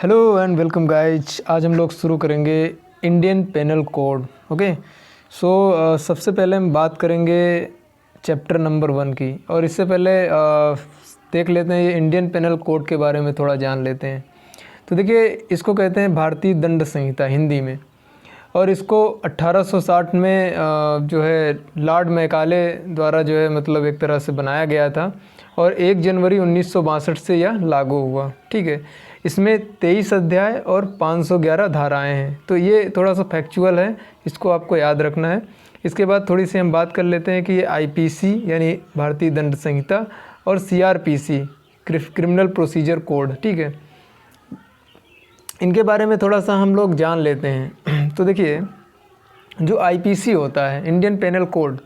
Hello and welcome guys. आज हम लोग शुरू करेंगे इंडियन पेनल कोड। ओके, सबसे पहले हम बात करेंगे चैप्टर नंबर 1 की। और इससे पहले देख लेते हैं ये इंडियन पेनल कोड के बारे में थोड़ा जान लेते हैं। तो देखिए, इसको कहते हैं भारतीय दंड संहिता हिंदी में। और इसको 1860 में जो है लॉर्ड मैकाले द्वारा जो है मतलब एक तरह से बनाया गया था। और 1 जनवरी 1962 से यह लागू हुआ। ठीक है, इसमें 23 अध्याय और 511 धाराएं हैं। तो ये थोड़ा सा फैक्चुअल है, इसको आपको याद रखना है। इसके बाद थोड़ी सी हम बात कर लेते हैं कि ये आईपीसी यानी भारतीय दंड संहिता और सीआरपीसी क्रिमिनल प्रोसीजर कोड, ठीक है, इनके बारे में थोड़ा सा हम लोग जान लेते हैं। तो देखिए, जो आईपीसी होता है इंडियन पेनल कोड,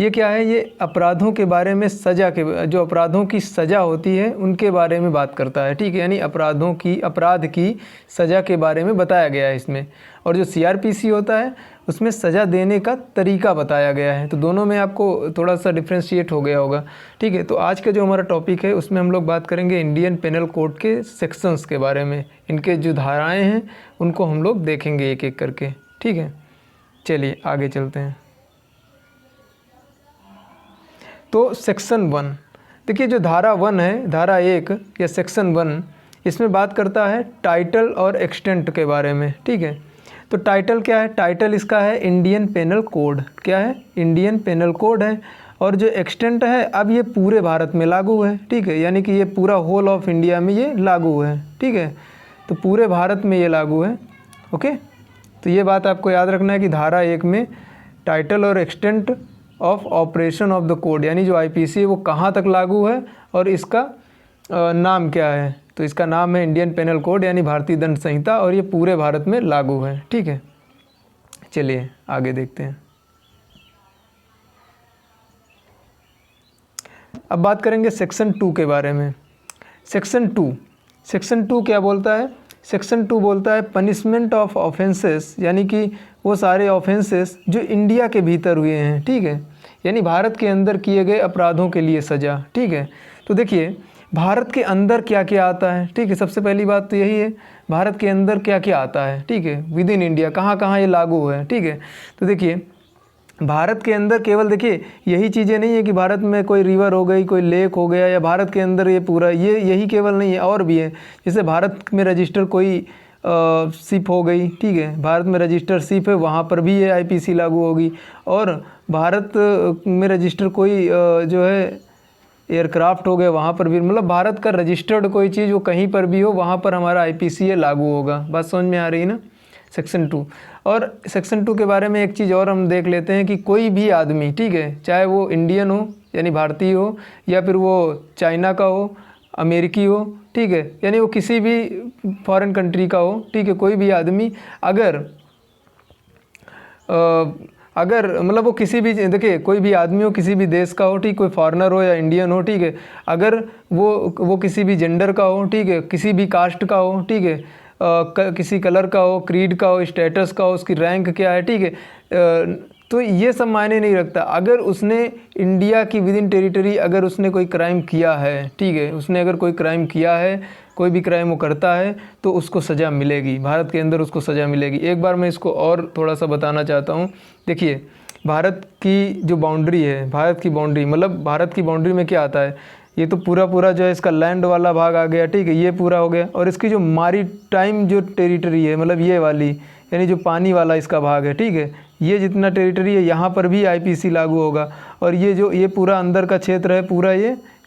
ये क्या है? ये अपराधों के बारे में सज़ा के जो अपराधों की सज़ा होती है उनके बारे में बात करता है। ठीक है, यानी अपराध की सज़ा के बारे में बताया गया है इसमें। और जो सीआरपीसी होता है उसमें सज़ा देने का तरीका बताया गया है। तो दोनों में आपको थोड़ा सा डिफ्रेंशिएट हो गया होगा। ठीक है, तो आज का जो हमारा टॉपिक है उसमें हम लोग बात करेंगे इंडियन पेनल कोड के सेक्शंस के बारे में। इनके जो धाराएँ हैं उनको हम लोग देखेंगे एक एक करके। ठीक है, चलिए आगे चलते हैं। तो सेक्शन 1 देखिए, जो धारा 1 है, धारा 1 या सेक्शन 1, इसमें बात करता है टाइटल और एक्सटेंट के बारे में। ठीक है, तो टाइटल क्या है? टाइटल इसका है इंडियन पेनल कोड। क्या है? इंडियन पेनल कोड है। और जो एक्सटेंट है, अब ये पूरे भारत में लागू है। ठीक है, यानी कि ये पूरा होल ऑफ इंडिया में ये लागू है। ठीक है, तो पूरे भारत में ये लागू है। ओके, तो ये बात आपको याद रखना है कि धारा 1 में टाइटल और extent of operation of the code, यानी जो आईपीसी है वो कहाँ तक लागू है और इसका नाम क्या है। तो इसका नाम है इंडियन पेनल कोड यानी भारतीय दंड संहिता, और ये पूरे भारत में लागू है। ठीक है, चलिए आगे देखते हैं। अब बात करेंगे सेक्शन 2 के बारे में। सेक्शन 2 क्या बोलता है? सेक्शन 2 बोलता है पनिशमेंट ऑफ ऑफेंसेस, यानी कि वो सारे ऑफेंसेस जो इंडिया के भीतर हुए हैं। ठीक है, यानी भारत के अंदर किए गए अपराधों के लिए सज़ा। ठीक है, तो देखिए भारत के अंदर क्या क्या आता है। ठीक है, सबसे पहली बात तो यही है, भारत के अंदर क्या क्या आता है। ठीक है, विद इन इंडिया कहाँ कहाँ ये लागू है। ठीक है, तो देखिए भारत के अंदर केवल देखिए यही चीज़ें नहीं है कि भारत में कोई रिवर हो गई, कोई लेक हो गया, या भारत के अंदर ये पूरा यही केवल नहीं है, और भी है। जैसे भारत में रजिस्टर कोई शिप हो गई। ठीक है, भारत में रजिस्टर शिप है, वहाँ पर भी ये आईपीसी लागू होगी। और भारत में रजिस्टर कोई जो है एयरक्राफ्ट हो गए, वहाँ पर भी, मतलब भारत का रजिस्टर्ड कोई चीज़ वो कहीं पर भी हो, वहाँ पर हमारा आईपीसी ये लागू होगा। बात समझ में आ रही है ना? सेक्शन 2। और सेक्शन 2 के बारे में एक चीज़ और हम देख लेते हैं कि कोई भी आदमी, ठीक है, चाहे वो इंडियन हो यानी भारतीय हो, या फिर वो चाइना का हो, अमेरिकी हो, ठीक है, यानी वो किसी भी फॉरेन कंट्री का हो, ठीक है, कोई भी आदमी अगर मतलब वो किसी भी, देखिए कोई भी आदमी हो किसी भी देश का हो, ठीक, कोई फॉरेनर हो या इंडियन हो, ठीक है, अगर वो किसी भी जेंडर का हो, ठीक है, किसी भी कास्ट का हो, ठीक है, किसी कलर का हो, क्रीड का हो, स्टेटस का हो, उसकी रैंक क्या है, ठीक है, तो ये सब मायने नहीं रखता। अगर उसने इंडिया की विद इन टेरिटरी अगर उसने कोई क्राइम किया है, ठीक है, उसने अगर कोई क्राइम किया है, कोई भी क्राइम वो करता है, तो उसको सज़ा मिलेगी, भारत के अंदर उसको सज़ा मिलेगी। एक बार मैं इसको और थोड़ा सा बताना चाहता हूँ। देखिए भारत की जो बाउंड्री है, भारत की बाउंड्री मतलब भारत की बाउंड्री में क्या आता है, ये तो पूरा जो है इसका लैंड वाला भाग आ गया, ठीक है, ये पूरा हो गया। और इसकी जो मैरीटाइम जो टेरिटरी है, मतलब ये वाली, यानी जो पानी वाला इसका भाग है, ठीक है, ये जितना टेरिटरी है यहाँ पर भी आईपीसी लागू होगा। और ये पूरा अंदर का क्षेत्र है,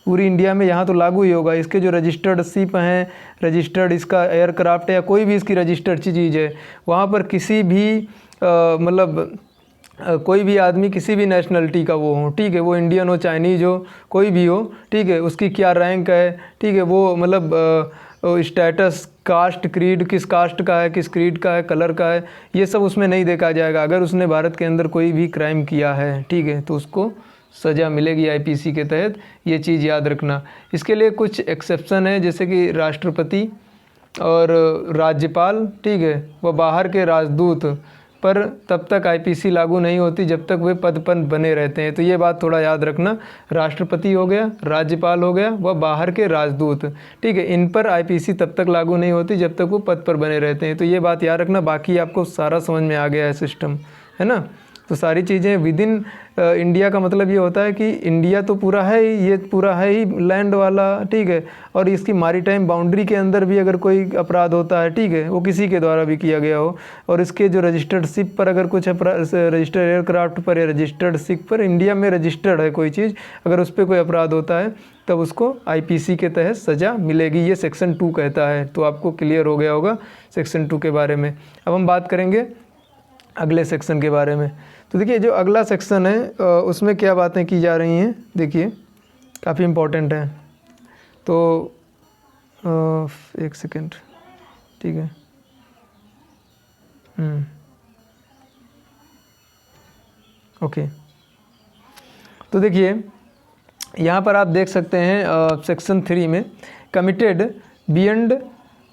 पूरी इंडिया में यहाँ तो लागू ही होगा। इसके जो रजिस्टर्ड शिप हैं, रजिस्टर्ड इसका एयरक्राफ्ट है, या कोई भी इसकी रजिस्टर्ड चीज़ है, वहाँ पर किसी भी कोई भी आदमी किसी भी नेशनलिटी का वो हो, ठीक है, वो इंडियन हो, चाइनीज़ हो, कोई भी हो, ठीक है, उसकी क्या रैंक है, ठीक है, वो मतलब स्टेटस, कास्ट, क्रीड, किस कास्ट का है, किस क्रीड का है, कलर का है, ये सब उसमें नहीं देखा जाएगा। अगर उसने भारत के अंदर कोई भी क्राइम किया है, ठीक है, तो उसको सज़ा मिलेगी आईपीसी के तहत। ये चीज़ याद रखना। इसके लिए कुछ एक्सेप्शन है, जैसे कि राष्ट्रपति और राज्यपाल, ठीक है, व बाहर के राजदूत पर तब तक आईपीसी लागू नहीं होती जब तक वे पद पर बने रहते हैं। तो ये बात थोड़ा याद रखना, राष्ट्रपति हो गया, राज्यपाल हो गया, व बाहर के राजदूत, ठीक है, इन पर आईपीसी तब तक लागू नहीं होती जब तक वो पद पर बने रहते हैं। तो ये बात याद रखना, बाकी आपको सारा समझ में आ गया है सिस्टम, है ना। तो सारी चीज़ें विद इन इंडिया का मतलब ये होता है कि इंडिया तो पूरा है ही, ये पूरा है ही लैंड वाला, ठीक है, और इसकी मैरीटाइम बाउंड्री के अंदर भी अगर कोई अपराध होता है, ठीक है, वो किसी के द्वारा भी किया गया हो, और इसके जो रजिस्टर्ड शिप पर अगर कुछ रजिस्टर्ड एयरक्राफ्ट पर या रजिस्टर्ड शिप पर इंडिया में रजिस्टर्ड है कोई चीज़, अगर उस पर कोई अपराध होता है तब उसको आईपीसी के तहत सज़ा मिलेगी, ये सेक्शन 2 कहता है। तो आपको क्लियर हो गया होगा सेक्शन 2 के बारे में। अब हम बात करेंगे अगले सेक्शन के बारे में। तो देखिए जो अगला सेक्शन है उसमें क्या बातें की जा रही हैं, देखिए काफ़ी इम्पोर्टेंट है। तो एक सेकेंड, ठीक है, ओके। तो देखिए यहाँ पर आप देख सकते हैं सेक्शन 3 में committed beyond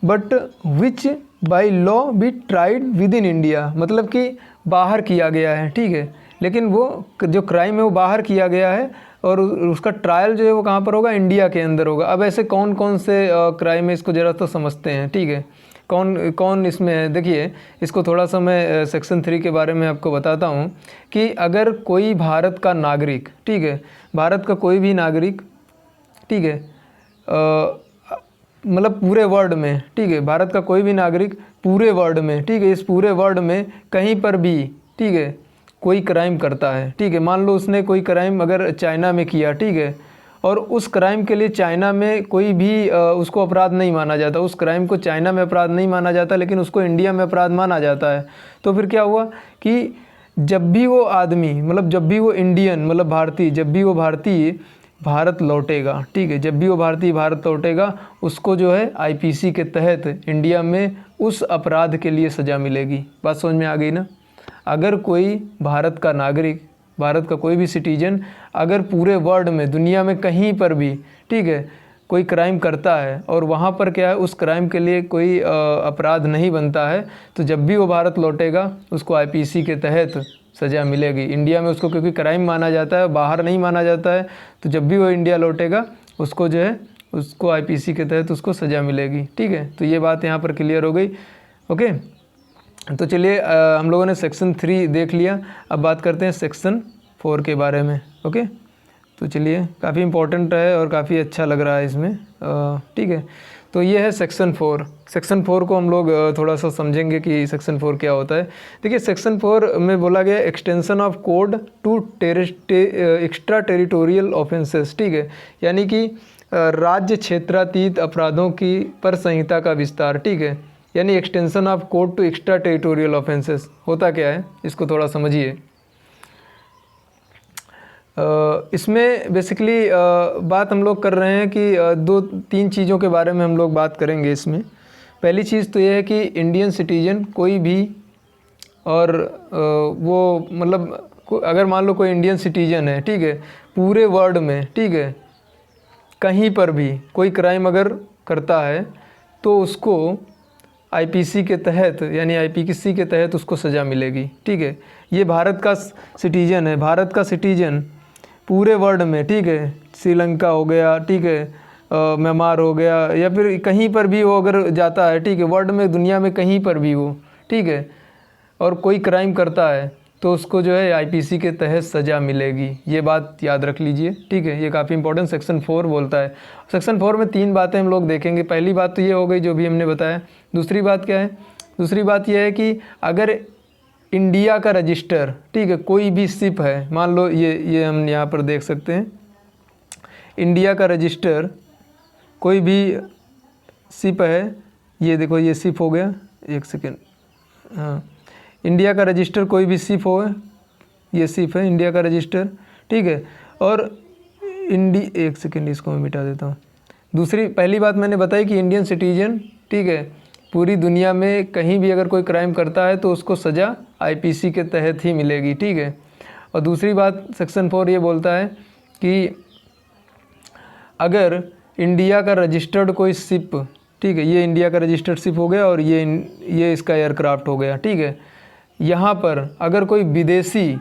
but which by law B tried with in India, मतलब कि बाहर किया गया है, ठीक है, लेकिन वो जो क्राइम है वो बाहर किया गया है और उसका ट्रायल जो है वो कहाँ पर होगा, इंडिया के अंदर होगा। अब ऐसे कौन कौन से क्राइम है इसको ज़रा तो समझते हैं, ठीक है, कौन कौन इसमें है। देखिए इसको थोड़ा सा मैं सेक्शन 3 के बारे में आपको बताता हूँ कि अगर कोई भारत का नागरिक, ठीक है, भारत का कोई भी नागरिक, ठीक है, मतलब पूरे वर्ल्ड में, ठीक है, भारत का कोई भी नागरिक पूरे वर्ल्ड में, ठीक है, इस पूरे वर्ल्ड में कहीं पर भी, ठीक है, कोई क्राइम करता है, ठीक है, मान लो उसने कोई क्राइम अगर चाइना में किया, ठीक है, और उस क्राइम के लिए चाइना में कोई भी उसको अपराध नहीं माना जाता, उस क्राइम को चाइना में अपराध नहीं माना जाता लेकिन उसको इंडिया में अपराध माना जाता है। तो फिर क्या हुआ कि जब भी वो आदमी, मतलब जब भी वो इंडियन, मतलब भारतीय, जब भी वो भारतीय भारत लौटेगा, ठीक है, जब भी वो भारतीय भारत लौटेगा उसको जो है आईपीसी के तहत इंडिया में उस अपराध के लिए सज़ा मिलेगी। बात समझ में आ गई ना। अगर कोई भारत का नागरिक, भारत का कोई भी सिटीजन अगर पूरे वर्ल्ड में, दुनिया में कहीं पर भी, ठीक है, कोई क्राइम करता है और वहाँ पर क्या है उस क्राइम के लिए कोई अपराध नहीं बनता है, तो जब भी वो भारत लौटेगा उसको आईपीसी के तहत सज़ा मिलेगी। इंडिया में उसको क्योंकि क्राइम माना जाता है, बाहर नहीं माना जाता है, तो जब भी वो इंडिया लौटेगा उसको जो है उसको आईपीसी के तहत उसको सज़ा मिलेगी, ठीक है। तो ये बात यहाँ पर क्लियर हो गई, ओके। तो चलिए हम लोगों ने सेक्शन 3 देख लिया, अब बात करते हैं सेक्शन 4 के बारे में, ओके। तो चलिए काफ़ी इम्पोर्टेंट है और काफ़ी अच्छा लग रहा है इसमें, ठीक है। तो ये है सेक्शन 4। सेक्शन 4 को हम लोग थोड़ा सा समझेंगे कि सेक्शन 4 क्या होता है। देखिए सेक्शन 4 में बोला गया extension of code to extra territorial offences, ठीक है, यानी कि राज्य क्षेत्रातीत अपराधों की पर संहिता का विस्तार, ठीक है, यानी extension of code to extra territorial offences होता क्या है इसको थोड़ा समझिए। इसमें बेसिकली बात हम लोग कर रहे हैं कि 2-3 चीज़ों के बारे में हम लोग बात करेंगे इसमें। पहली चीज़ तो ये है कि इंडियन सिटीजन कोई भी, और वो मतलब अगर मान लो कोई इंडियन सिटीजन है, ठीक है, पूरे वर्ल्ड में, ठीक है, कहीं पर भी कोई क्राइम अगर करता है तो उसको आईपीसी के तहत, यानी आईपीसी के तहत उसको सज़ा मिलेगी, ठीक है। ये भारत का सिटीजन है, भारत का सिटीजन पूरे वर्ल्ड में, ठीक है, श्रीलंका हो गया, ठीक है, म्यांमार हो गया, या फिर कहीं पर भी वो अगर जाता है, ठीक है, वर्ल्ड में, दुनिया में कहीं पर भी वो, ठीक है, और कोई क्राइम करता है तो उसको जो है आईपीसी के तहत सज़ा मिलेगी। ये बात याद रख लीजिए, ठीक है, ये काफ़ी इंपॉर्टेंट सेक्शन 4 बोलता है। सेक्शन 4 में 3 बातें हम लोग देखेंगे। पहली बात तो ये हो गई जो भी हमने बताया। दूसरी बात क्या है, दूसरी बात यह है कि अगर इंडिया का रजिस्टर, ठीक है, कोई भी शिप है, मान लो ये हम यहाँ पर देख सकते हैं, इंडिया का रजिस्टर कोई भी शिप है, ये देखो ये शिप हो गया, एक सेकेंड, हाँ, इंडिया का रजिस्टर कोई भी शिप हो, ये शिप है इंडिया का रजिस्टर, ठीक है, और एक सेकेंड इसको मैं मिटा देता हूँ। दूसरी पहली बात मैंने बताई कि इंडियन सिटीजन, ठीक है, पूरी दुनिया में कहीं भी अगर कोई क्राइम करता है तो उसको सज़ा आईपीसी के तहत ही मिलेगी, ठीक है। और दूसरी बात सेक्शन 4 ये बोलता है कि अगर इंडिया का रजिस्टर्ड कोई शिप, ठीक है, ये इंडिया का रजिस्टर्ड शिप हो गया और ये इसका एयरक्राफ्ट हो गया, ठीक है, यहाँ पर अगर कोई विदेशी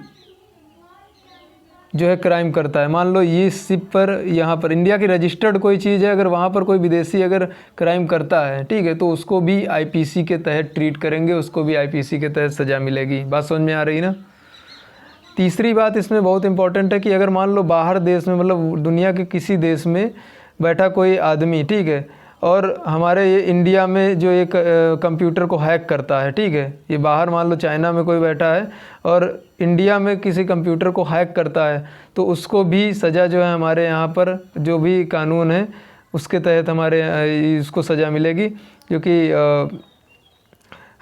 जो है क्राइम करता है, मान लो ये शिप पर यहाँ पर इंडिया की रजिस्टर्ड कोई चीज़ है, अगर वहाँ पर कोई विदेशी अगर क्राइम करता है, ठीक है, तो उसको भी आईपीसी के तहत ट्रीट करेंगे, उसको भी आईपीसी के तहत सज़ा मिलेगी। बात समझ में आ रही ना। तीसरी बात इसमें बहुत इंपॉर्टेंट है कि अगर मान लो बाहर देश में, मतलब दुनिया के किसी देश में बैठा कोई आदमी, ठीक है, और हमारे ये इंडिया में जो एक कंप्यूटर को हैक करता है, ठीक है, ये बाहर मान लो चाइना में कोई बैठा है और इंडिया में किसी कंप्यूटर को हैक करता है, तो उसको भी सज़ा जो है हमारे यहाँ पर जो भी कानून है उसके तहत हमारे इसको सज़ा मिलेगी, क्योंकि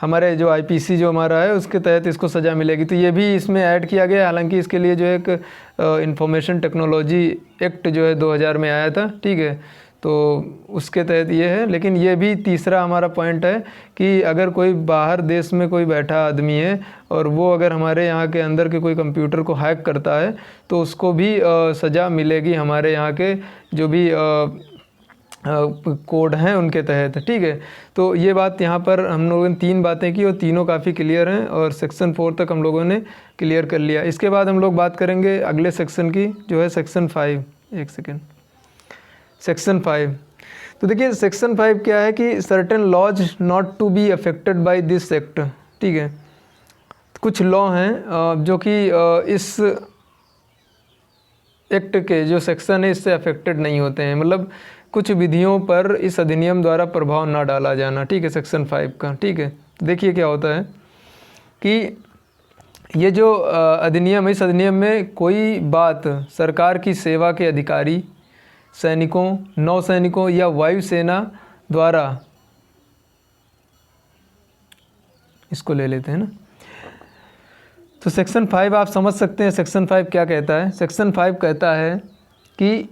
हमारे जो आईपीसी जो हमारा है उसके तहत इसको सज़ा मिलेगी। तो ये भी इसमें ऐड किया गया है। हालांकि इसके लिए जो एक इंफॉर्मेशन टेक्नोलॉजी एक्ट जो है 2000 में आया था, ठीक है, तो उसके तहत ये है। लेकिन ये भी तीसरा हमारा पॉइंट है कि अगर कोई बाहर देश में कोई बैठा आदमी है और वो अगर हमारे यहाँ के अंदर के कोई कंप्यूटर को हैक करता है तो उसको भी सज़ा मिलेगी हमारे यहाँ के जो भी कोड हैं उनके तहत, ठीक है। तो ये बात यहाँ पर हम लोगों ने 3 बातें की और तीनों काफ़ी क्लियर हैं और सेक्शन 4 तक हम लोगों ने क्लियर कर लिया। इसके बाद हम लोग बात करेंगे अगले सेक्शन की, जो है सेक्शन 5। एक सेकेंड, सेक्शन 5। तो देखिए सेक्शन 5 क्या है कि certain laws not to be affected by this act, ठीक है। कुछ लॉ हैं जो कि इस एक्ट के जो सेक्शन है इससे अफेक्टेड नहीं होते हैं, मतलब कुछ विधियों पर इस अधिनियम द्वारा प्रभाव ना डाला जाना, ठीक है, सेक्शन 5 का, ठीक है। देखिए क्या होता है कि ये जो अधिनियम है, इस अधिनियम में कोई बात सरकार की सेवा के अधिकारी, सैनिकों, नौसैनिकों या वायुसेना द्वारा, इसको ले लेते हैं ना, तो सेक्शन 5 आप समझ सकते हैं सेक्शन 5 क्या कहता है। सेक्शन 5 कहता है कि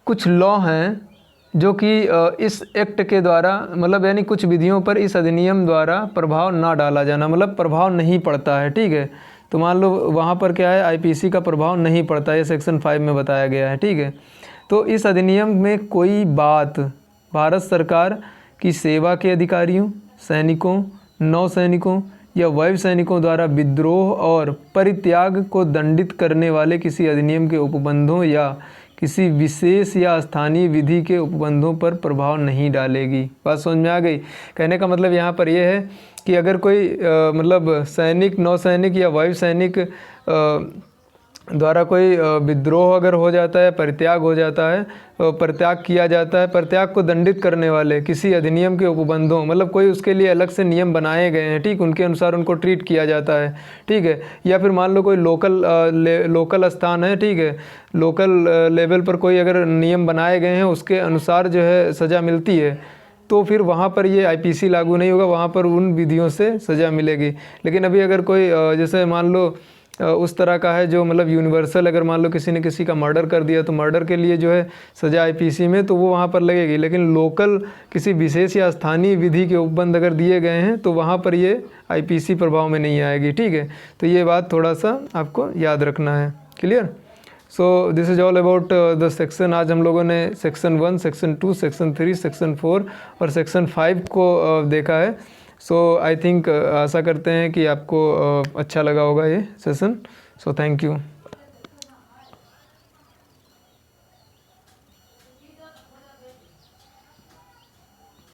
कुछ लॉ हैं जो कि इस एक्ट के द्वारा, मतलब यानी कुछ विधियों पर इस अधिनियम द्वारा प्रभाव ना डाला जाना, मतलब प्रभाव नहीं पड़ता है, ठीक है। तो मान लो वहाँ पर क्या है, आईपीसी का प्रभाव नहीं पड़ता है, सेक्शन 5 में बताया गया है, ठीक है। तो इस अधिनियम में कोई बात भारत सरकार की सेवा के अधिकारियों, सैनिकों, नौसैनिकों या वायु सैनिकों द्वारा विद्रोह और परित्याग को दंडित करने वाले किसी अधिनियम के उपबंधों या किसी विशेष या स्थानीय विधि के उपबंधों पर प्रभाव नहीं डालेगी। बात समझ में आ गई। कहने का मतलब यहाँ पर यह है कि अगर कोई मतलब सैनिक, नौसैनिक या वायु सैनिक द्वारा कोई विद्रोह अगर हो जाता है, परित्याग हो जाता है, परित्याग किया जाता है, परित्याग को दंडित करने वाले किसी अधिनियम के उपबंधों, मतलब कोई उसके लिए अलग से नियम बनाए गए हैं, ठीक, उनके अनुसार उनको ट्रीट किया जाता है, ठीक है। या फिर मान लो कोई लोकल स्थान है, ठीक है, लोकल लेवल पर कोई अगर नियम बनाए गए हैं उसके अनुसार जो है सज़ा मिलती है, तो फिर वहाँ पर ये आईपीसी लागू नहीं होगा, वहाँ पर उन विधियों से सज़ा मिलेगी। लेकिन अभी अगर कोई जैसे मान लो उस तरह का है जो मतलब यूनिवर्सल, अगर मान लो किसी ने किसी का मर्डर कर दिया तो मर्डर के लिए जो है सज़ा आईपीसी में तो वो वहाँ पर लगेगी। लेकिन लोकल किसी विशेष या स्थानीय विधि के उपबंध अगर दिए गए हैं तो वहाँ पर ये आईपीसी प्रभाव में नहीं आएगी, ठीक है। तो ये बात थोड़ा सा आपको याद रखना है। Clear? So this is all about the section. आज हम लोगों ने सेक्शन 1, सेक्शन 2, सेक्शन 3, सेक्शन 4 और सेक्शन 5 को देखा है। सो आई थिंक आशा करते हैं कि आपको अच्छा लगा होगा ये सेशन। So thank you.